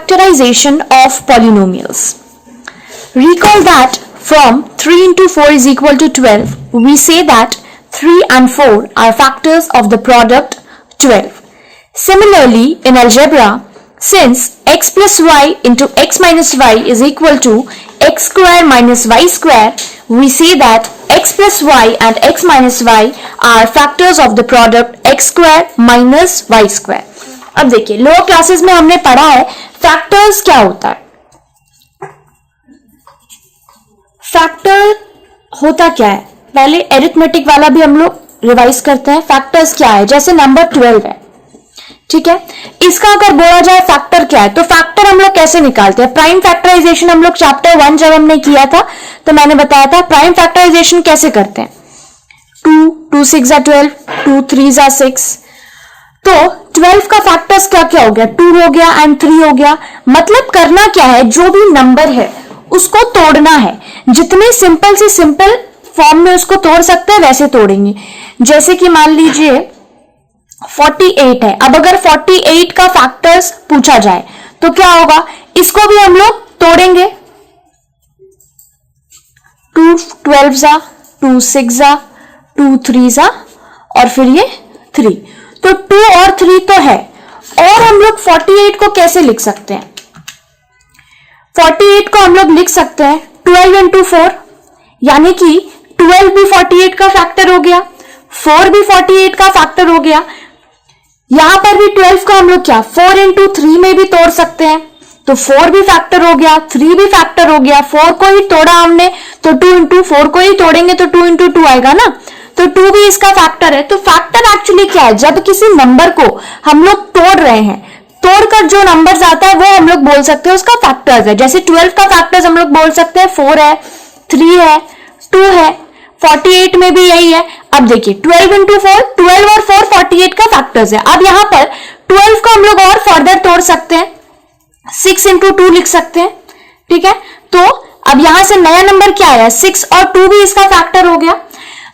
factorization of polynomials. Recall that from 3 into 4 is equal to 12, we say that 3 and 4 are factors of the product 12. Similarly, in algebra, since x plus y into x minus y is equal to x square minus y square, we say that x plus y and x minus y are factors of the product x square minus y square. अब देखिए, lower classes में हमने पढ़ा है factors क्या होता है. Factor होता क्या है, पहले एरिथमेटिक वाला भी हम लोग रिवाइज करते हैं. फैक्टर्स क्या है, जैसे नंबर 12 है, ठीक है. इसका अगर बोला जाए फैक्टर क्या है, तो फैक्टर हम लोग कैसे निकालते हैं. प्राइम फैक्टराइजेशन हम लोग चैप्टर 1 जब हमने किया था तो मैंने बताया था प्राइम फैक्टराइजेशन कैसे करते हैं. 2 6 12, 2 3 6. तो 12 का फैक्टर्स क्या क्या हो गया, 2 हो गया एंड 3 हो गया. मतलब करना क्या है, जो भी नंबर है उसको तोड़ना है. जितने सिंपल से सिंपल फॉर्म में उसको तोड़ सकते हैं वैसे तोड़ेंगे. जैसे कि मान लीजिए 48 है. अब अगर 48 का फैक्टर्स पूछा जाए तो क्या होगा, इसको भी हम लोग तोड़ेंगे. 2 12 2 6 2 3 और फिर ये 3. तो 2 और 3 तो है. और हम लोग 48 को कैसे लिख सकते हैं, 48 को हम लोग लिख सकते हैं 12 into 4, यानी कि 12 भी 48 का फैक्टर हो गया, 4 भी 48 का फैक्टर हो गया. यहां पर भी 12 को हम लोग क्या 4 into 3 में भी तोड़ सकते हैं. तो 4 भी फैक्टर हो गया, 3 भी फैक्टर हो गया. 4 को ही तोड़ा हमने तो 2 into 4 को ही तोड़ेंगे तो 2 into 2 आएगा ना. तो 2 भी इसका फैक्टर है. तो फैक्टर एक्चुअली क्या है, जब किसी नंबर को हम लोग तोड़ रहे हैं, तोड़कर जो नंबर आता है वो हम लोग बोल सकते हैं उसका फैक्टर्स है. जैसे 12 का फैक्टर्स हम लोग बोल सकते हैं 4 है, 3 है, 2 है. 48 में भी यही है. अब देखिए 12 into 4, 12 और 4 48 का फैक्टर्स है. अब यहां पर 12 को हम लोग और फर्दर तोड़ सकते हैं, 6 into 2 लिख सकते हैं, ठीक है. तो अब यहां से नया नंबर क्या आया, 6 और 2 भी इसका फैक्टर हो गया.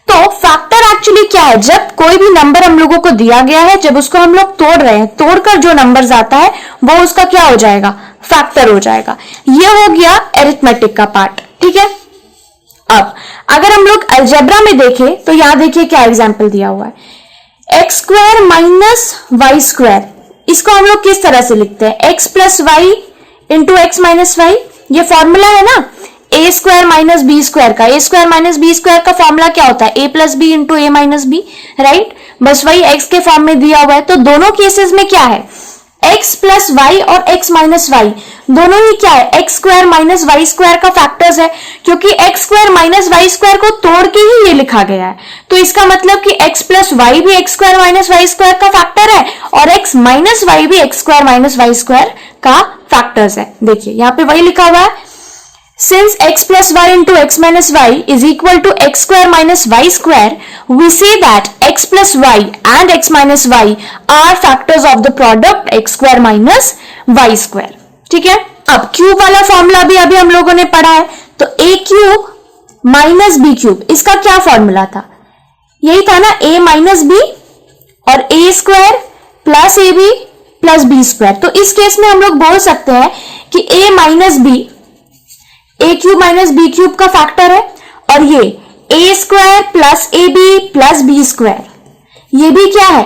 तो फैक्टर एक्चुअली क्या है, जब कोई भी नंबर हम लोगों को दिया गया है, जब उसको हम लोग तोड़ रहे हैं, तोड़कर जो नंबर आता है वो उसका क्या हो जाएगा, फैक्टर हो जाएगा. ये हो गया एरिथमेटिक का पार्ट, ठीक है. अब अगर हम लोग अलजेब्रा में देखें तो यहां देखिए क्या एग्जांपल दिया हुआ है, x square minus Y square. इसको हम लोग किस तरह से लिखते हैं, x plus y into x minus y. ये फॉर्मूला है ना a square minus b square का. A square minus b square का फॉर्मूला क्या होता है, a plus B into a minus b, right. बस वही एक्स के फॉर्म में दिया हुआ है. तो दोनों केसेस में क्या है, x प्लस वाई और x माइनस वाई दोनों ही क्या है, x square minus Y square का फैक्टर्स है. क्योंकि एक्स स्क्वायर माइनस वाई स्क्वायर को तोड़ के ही ये लिखा गया है. तो इसका मतलब कि x प्लस वाई भी x square minus Y square का फैक्टर है और x माइनस वाई भी x square minus Y square का फैक्टर्स है. देखिए यहाँ पे वही लिखा हुआ है, since x plus y into x minus y is equal to x square minus y square, we say that x plus y and x minus y are factors of the product x square minus y square. ठीक है. अब cube वाला formula भी अभी हम लोगों ने पढ़ा है. तो a cube minus B cube, इसका क्या फॉर्मूला था, यही था ना, a माइनस बी और a square plus A B plus B square. तो इस केस में हम लोग बोल सकते हैं कि a minus B A cube minus B cube का फैक्टर है और ये A square plus A B plus B square, ये भी क्या है,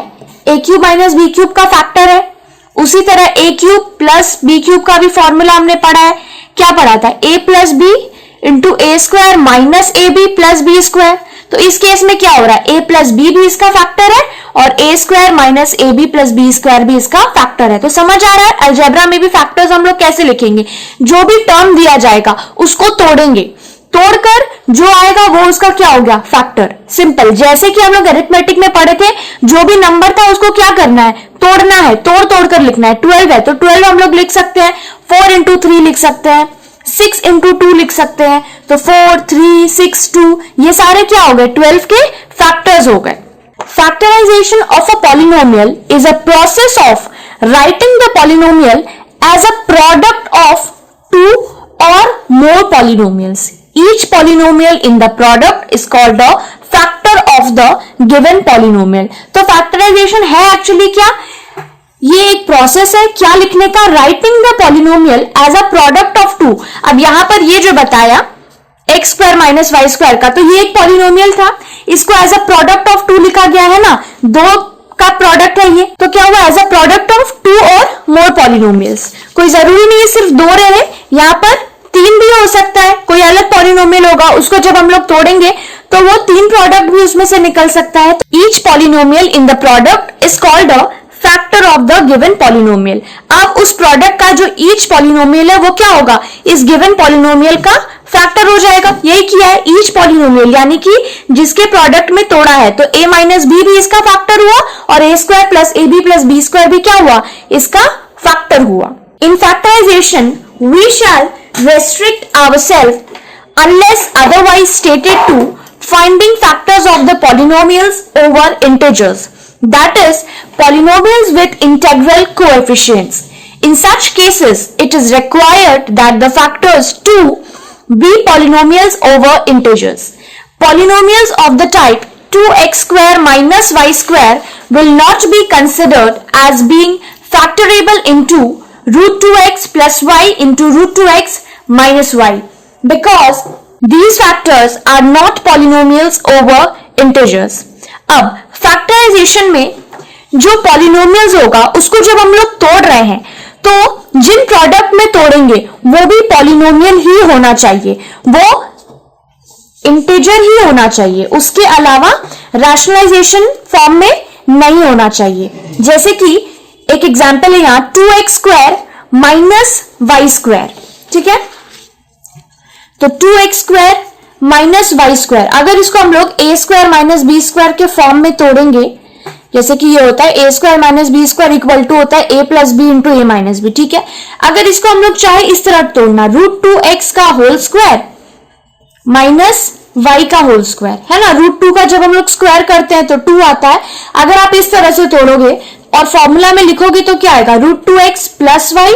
A cube minus B cube का फैक्टर है. उसी तरह A cube plus B cube का भी फॉर्मूला हमने पढ़ा है. क्या पढ़ा था, A plus B into A square minus A B plus B square. तो इस केस में क्या हो रहा है, ए प्लस बी भी इसका फैक्टर है और A square minus A B plus B square भी इसका फैक्टर है. तो समझ आ रहा है अलजेब्रा में भी फैक्टर्स हम लोग कैसे लिखेंगे, जो भी टर्म दिया जाएगा उसको तोड़ेंगे, तोड़कर जो आएगा वो उसका क्या हो गया, फैक्टर. सिंपल, जैसे कि हम लोग अरिथमेटिक में पढ़े थे, जो भी नंबर था उसको क्या करना है, तोड़ना है, तोड़ तोड़ कर लिखना है. 12 है तो 12 हम लोग लिख सकते हैं, 4 into 3 लिख सकते हैं, 6 into 2 लिख सकते हैं. तो 4 3 6 2 ये सारे क्या हो गए, 12 के फैक्टर्स हो गए. Factorization of a polynomial is a process of writing the polynomial as a product of two or more polynomials. Each polynomial in the product is called the factor of the given polynomial. तो factorization है actually क्या, ये एक process है क्या लिखने का, writing the polynomial as a product of two. अब यहां पर ये जो बताया x square minus Y square का, तो ये एक पॉलिनोमियल था, इसको as a product of two लिखा गया है ना, दो का प्रोडक्ट है ये, तो क्या हुआ as a product of two और मोर पॉलिनोमियल्स। कोई जरूरी नहीं है सिर्फ दो रहे, यहां पर तीन भी हो सकता है, कोई अलग पॉलिनोमियल होगा, उसको जब हम लोग तोड़ेंगे तो वो तीन प्रोडक्ट भी उसमें से निकल सकता है। Each polynomial in the product is called a factor of the given polynomial. अब उस प्रोडक्ट का जो ईच पॉलिनोमियल है वो क्या होगा, इस गिवन पॉलिनोमियल का फैक्टर हो जाएगा। यही किया है, ईच पॉलिनोमियल यानी कि जिसके प्रोडक्ट में तोड़ा है, तो a माइनस बी भी इसका फैक्टर हुआ और a square plus A B plus B square भी क्या हुआ, इसका फैक्टर हुआ। In factorisation we shall restrict ourselves unless otherwise stated to finding factors of the polynomials over integers, that is polynomials with integral coefficients. In such cases it is required that the factors 2 be polynomials over integers. Polynomials of the type 2x square minus y square will not be considered as being factorable into root 2x plus y into root 2x minus y because these factors are not polynomials over integers. अब factorisation में जो polynomials होगा उसको जब हम लोग तोड़ रहे हैं तो जिन प्रोडक्ट में तोड़ेंगे वो भी पॉलिनोमियल ही होना चाहिए, वो इंटीजर ही होना चाहिए, उसके अलावा रैशनलाइजेशन फॉर्म में नहीं होना चाहिए। जैसे कि एक एग्जांपल है यहां 2x square minus Y square, ठीक है, तो 2x square minus Y square, अगर इसको हम लोग a square minus b square के फॉर्म में तोड़ेंगे, जैसे कि ये होता है a square minus b square equal to होता है a plus B into a minus b, ठीक है। अगर इसको हम लोग चाहे इस तरह तोड़ना, रूट 2x का होल स्क्वायर माइनस y का होल स्क्वायर, है ना, रूट 2 का जब हम लोग स्क्वायर करते हैं तो 2 आता है। अगर आप इस तरह से तोड़ोगे और फॉर्मूला में लिखोगे तो क्या आएगा, root 2x plus y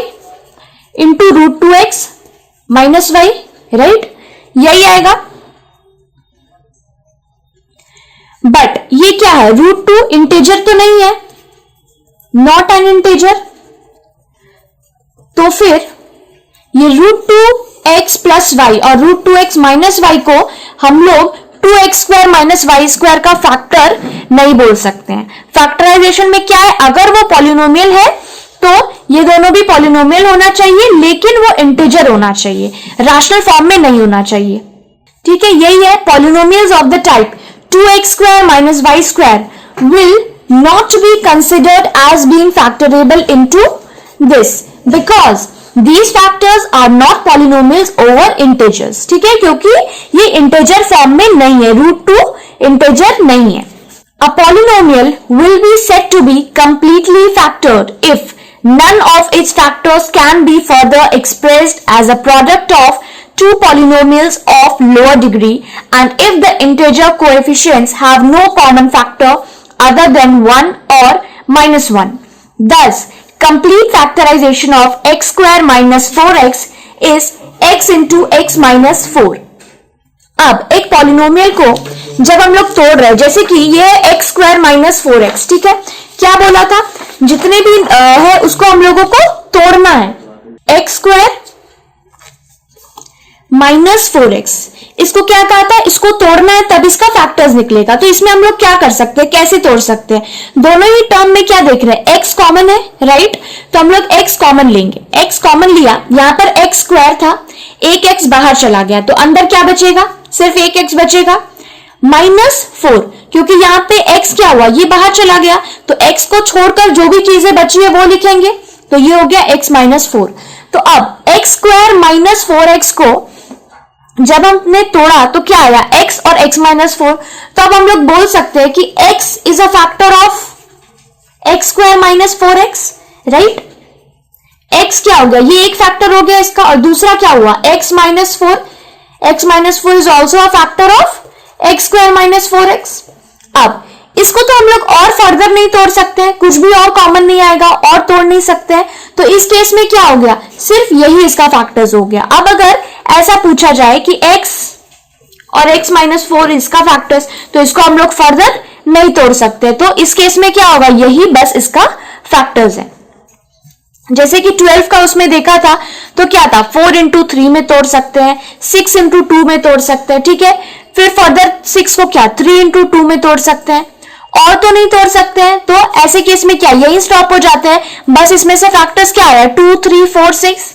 into root 2x minus y, right, यही आएगा। बट ये क्या है, रूट 2 इंटीजर तो नहीं है, नॉट एन इंटीजर, तो फिर ये रूट 2x प्लस वाई और रूट 2x माइनस वाई को हम लोग 2x square minus Y square का फैक्टर नहीं बोल सकते हैं। फैक्टराइजेशन में क्या है, अगर वो पॉलिनोमियल है तो ये दोनों भी पॉलिनोमियल होना चाहिए, लेकिन वो इंटीजर होना चाहिए, रैशनल फॉर्म में नहीं होना चाहिए, ठीक है। यही है, polynomials of the type 2x square minus y square will not be considered as being factorable into this because these factors are not polynomials over integers, ठीक है, क्योंकि ये integer form में नहीं है, रूट 2 integer नहीं है। A polynomial will be said to be completely factored if none of its factors can be further expressed as a product of two polynomials of lower degree and if the integer coefficients have no common factor other than 1 or minus 1. Thus, complete factorization of x square minus 4x is x into x minus 4. अब एक polynomial को जब हम लोग तोड़ रहे हैं, जैसे कि ये है x स्क्वायर माइनस 4x, ठीक है, क्या बोला था, जितने भी है उसको हम लोगों को तोड़ना है, x स्क्वायर माइनस 4x, इसको क्या कहा था, इसको तोड़ना है तब इसका फैक्टर्स निकलेगा। तो इसमें हम लोग क्या कर सकते हैं, कैसे तोड़ सकते हैं, दोनों ही टर्म में क्या देख रहे हैं, x कॉमन है, राइट, तो हम लोग x कॉमन लेंगे, x कॉमन लिया, यहां पर x स्क्वायर था, एक x बाहर चला गया तो अंदर क्या बचेगा, सिर्फ एक x बचेगा, माइनस 4, क्योंकि यहाँ पे x क्या हुआ, ये बाहर चला गया, तो x को छोड़कर जो भी चीजें बची है वो लिखेंगे, तो ये हो गया x माइनस 4। तो अब x स्क्वायर माइनस 4x को जब हमने तोड़ा तो क्या आया, x और x माइनस 4, तो अब हम लोग बोल सकते हैं कि x is a factor of x square minus 4x, right, x क्या हो गया, ये एक फैक्टर हो गया इसका, और दूसरा क्या हुआ, x minus 4, x minus 4 is also a factor of x square minus 4x। अब इसको तो हम लोग और फर्दर नहीं तोड़ सकते हैं, कुछ भी और कॉमन नहीं आएगा और तोड़ नहीं सकते हैं, तो इस केस में क्या हो गया, सिर्फ यही इसका फैक्टर्स हो गया। अब अगर ऐसा पूछा जाए कि x और x माइनस 4 इसका फैक्टर्स, तो इसको हम लोग फर्दर नहीं तोड़ सकते। तो इस केस में क्या होगा, यही बस इसका फैक्टर्स है। जैसे कि 12 का उसमें देखा था तो क्या था, 4 इंटू 3 में तोड़ सकते हैं, 6 इंटू 2 में तोड़ सकते हैं, ठीक है। फिर फर्दर 6 को क्या 3 इंटू 2 में तोड़ सकते हैं, और तो नहीं तोड़ सकते हैं। तो ऐसे केस में क्या यही स्टॉप हो जाता है। बस इसमें से फैक्टर्स क्या आया, 2 3 4 6,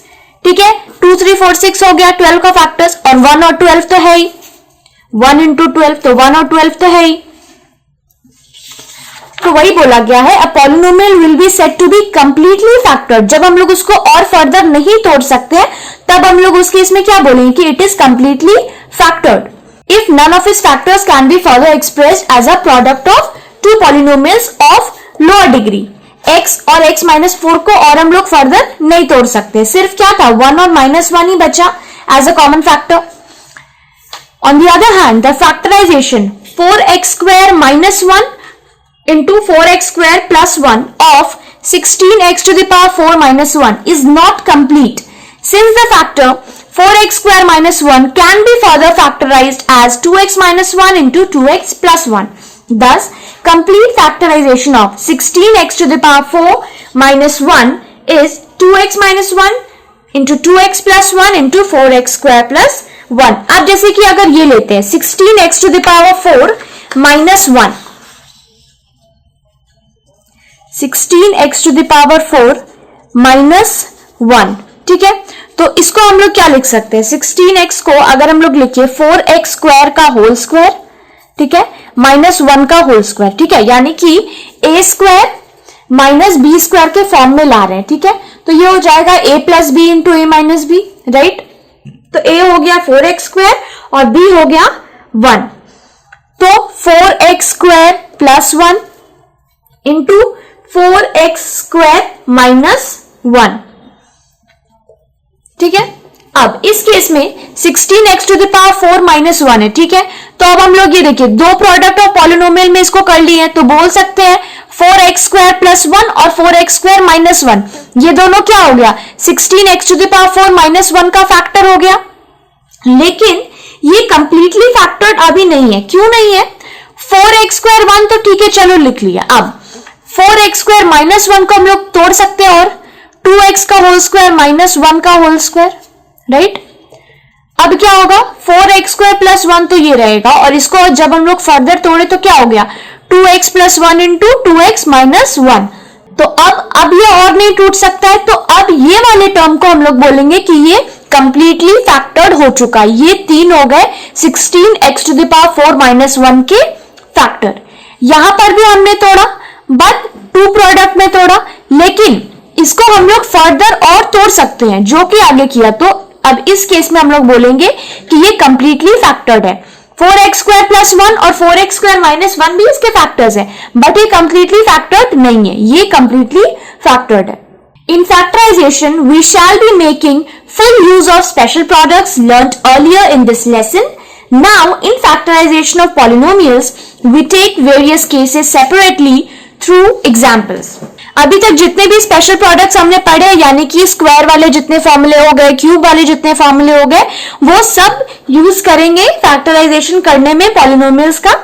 ठीक है। 2 3 4 6 हो गया 12 का फैक्टर्स, और 1 और 12 तो है ही, 1 इंटू 12 तो 1 और 12 तो है ही। तो वही बोला गया है, a polynomial will be said to be completely factored. जब हम लोग उसको और फर्दर नहीं तोड़ सकते हैं तब हम लोग उस केस में क्या बोलेंगे कि it is completely factored. If none of its factors can be further expressed as a product of two polynomials of lower degree, x और x माइनस 4 को और हम लोग फर्दर नहीं तोड़ सकते। सिर्फ क्या था, 1 और -1 ही बचा as a common factor. On the other hand, the factorization 4x square minus 1 into 4x square plus 1 of 16x to the power 4 minus 1 is not complete, since the factor 4x square minus 1 can be further factorized as 2x minus 1 into 2x plus 1. Thus, complete factorization of 16x to the power 4 minus 1 is 2x minus 1 into 2x plus 1 into 4x square plus 1. अब जैसे कि अगर ये लेते हैं 16x to the power 4 minus 1, 16x to the power 4 minus 1, ठीक है। तो इसको हम लोग क्या लिख सकते हैं, 16x को अगर हम लोग लिखिए 4x स्क्वायर का होल स्क्वायर, ठीक है, माइनस 1 का होल स्क्वायर, ठीक है, यानी कि a square minus b square के फॉर्म में ला रहे हैं, ठीक है। तो ये हो जाएगा a plus B into a minus b, right. तो a हो गया 4x स्क्वायर और b हो गया 1, तो 4x square plus 1 into 4x square minus 1, ठीक है। अब इस केस में 16x to the power 4 minus 1 है, ठीक है। तो अब हम लोग ये देखिए दो प्रोडक्ट ऑफ पॉलिनोमियल में इसको कर लिए हैं, तो बोल सकते हैं 4x स्क्वायर प्लस 1 और 4x स्क्वायर माइनस 1, ये दोनों क्या हो गया, 16x to the power 4 minus 1 का फैक्टर हो गया। लेकिन ये कंप्लीटली फैक्टर्ड अभी नहीं है। क्यों नहीं है, 4x स्क्वायर 1 तो ठीक है, चलो लिख लिया। अब 4x स्क्वायर माइनस 1 को हम लोग तोड़ सकते हैं, और 2x का होल स्क्वायर माइनस 1 का होल स्क्वायर, राइट। अब क्या होगा, 4x स्क्वायर प्लस 1 तो ये रहेगा, और इसको जब हम लोग फर्दर तोड़े तो क्या हो गया, 2x plus 1 into 2x minus 1। तो अब ये और नहीं टूट सकता है, तो अब ये वाले टर्म को हम लोग बोलेंगे कि ये कंप्लीटली फैक्टर्ड हो चुका है। ये तीन हो गए 16x to the power 4 minus 1 के फैक्टर। यहां पर भी हमने तोड़ा, बट टू प्रोडक्ट में तोड़ा, लेकिन इसको हम लोग फर्दर और तोड़ सकते हैं, जो कि आगे किया। तो अब इस केस में हम लोग बोलेंगे कि ये कंप्लीटली फैक्टर्ड है। 4x स्क्वायर प्लस 1 और 4x स्क्वायर माइनस 1 भी इसके फैक्टर्स है, बट ये कंप्लीटली फैक्टर्ड नहीं है, ये कंप्लीटली फैक्टर्ड है। In factorization, we shall be making full use of special products learnt earlier in this lesson. Now, in factorization of polynomials, we take various cases separately through examples. अभी तक जितने भी special products हमने पढ़े, यानी कि square वाले जितने फॉर्मूले हो गए, क्यूब वाले जितने फॉर्मूले हो गए, वो सब यूज करेंगे फैक्टराइजेशन करने में पॉलिनोमियल्स का।